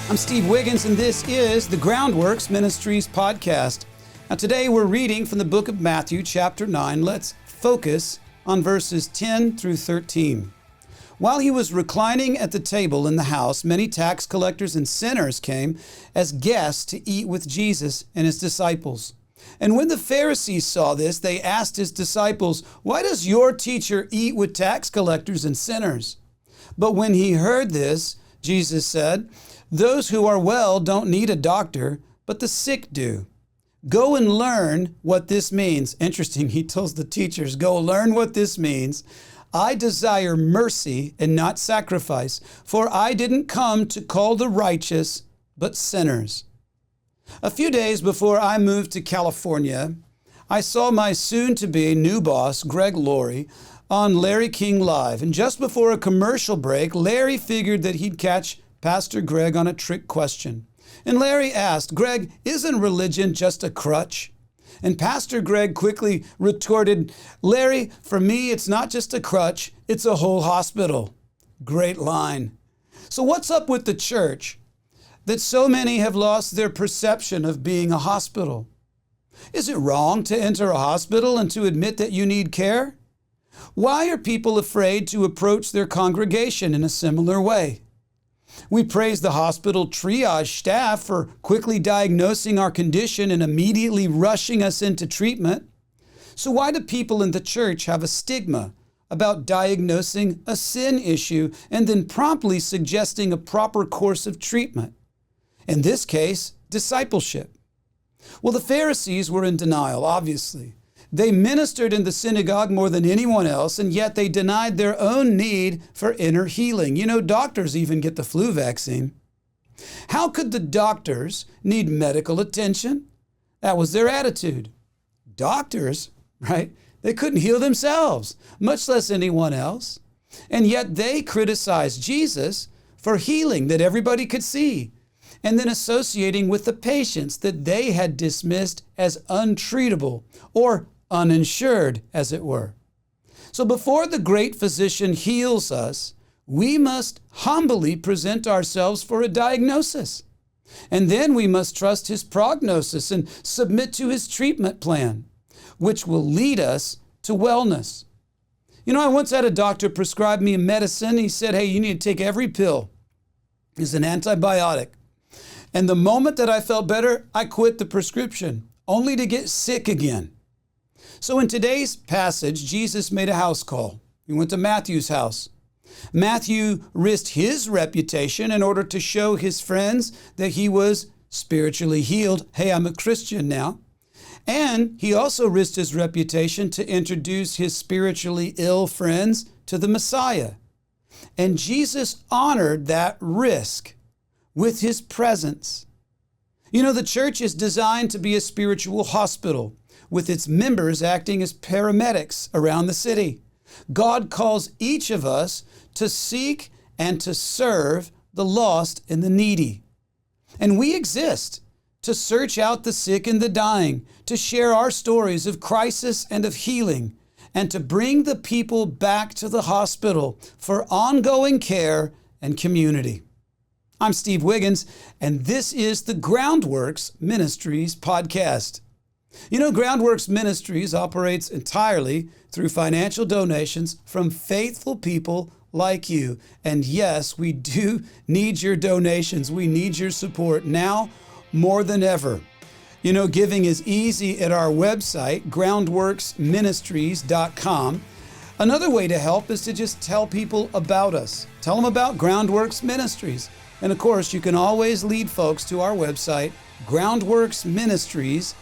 I'm Steve Wiggins, and this is the Groundworks Ministries podcast. Now, today we're reading from the book of Matthew, chapter 9. Let's focus on verses 10 through 13. While he was reclining at the table in the house, many tax collectors and sinners came as guests to eat with Jesus and his disciples. And when the Pharisees saw this, they asked his disciples, "Why does your teacher eat with tax collectors and sinners?" But when he heard this, Jesus said, "Those who are well don't need a doctor, but the sick do. Go and learn what this means." Interesting, he tells the teachers, go learn what this means. "I desire mercy and not sacrifice, for I didn't come to call the righteous, but sinners." A few days before I moved to California, I saw my soon-to-be new boss, Greg Laurie, on Larry King Live. And just before a commercial break, Larry figured that he'd catch Pastor Greg on a trick question. And Larry asked, "Greg, isn't religion just a crutch?" And Pastor Greg quickly retorted, "Larry, for me, it's not just a crutch, it's a whole hospital." Great line. So what's up with the church that so many have lost their perception of being a hospital? Is it wrong to enter a hospital and to admit that you need care? Why are people afraid to approach their congregation in a similar way? We praise the hospital triage staff for quickly diagnosing our condition and immediately rushing us into treatment. So why do people in the church have a stigma about diagnosing a sin issue and then promptly suggesting a proper course of treatment? In this case, discipleship. Well, the Pharisees were in denial, obviously. They ministered in the synagogue more than anyone else, and yet they denied their own need for inner healing. You know, doctors even get the flu vaccine. How could the doctors need medical attention? That was their attitude. Doctors, right? They couldn't heal themselves, much less anyone else. And yet they criticized Jesus for healing that everybody could see, and then associating with the patients that they had dismissed as untreatable or uninsured, as it were. So before the great physician heals us, we must humbly present ourselves for a diagnosis. And then we must trust his prognosis and submit to his treatment plan, which will lead us to wellness. You know, I once had a doctor prescribe me a medicine. He said, "Hey, you need to take every pill. It's an antibiotic." And the moment that I felt better, I quit the prescription, only to get sick again. So in today's passage, Jesus made a house call. He went to Matthew's house. Matthew risked his reputation in order to show his friends that he was spiritually healed. Hey, I'm a Christian now. And he also risked his reputation to introduce his spiritually ill friends to the Messiah. And Jesus honored that risk with his presence. You know, the church is designed to be a spiritual hospital, with its members acting as paramedics around the city. God calls each of us to seek and to serve the lost and the needy. And we exist to search out the sick and the dying, to share our stories of crisis and of healing, and to bring the people back to the hospital for ongoing care and community. I'm Steve Wiggins, and this is the Groundworks Ministries podcast. You know, Groundworks Ministries operates entirely through financial donations from faithful people like you. And yes, we do need your donations. We need your support now more than ever. You know, giving is easy at our website, groundworksministries.com. Another way to help is to just tell people about us. Tell them about Groundworks Ministries. And of course, you can always lead folks to our website, groundworksministries.com.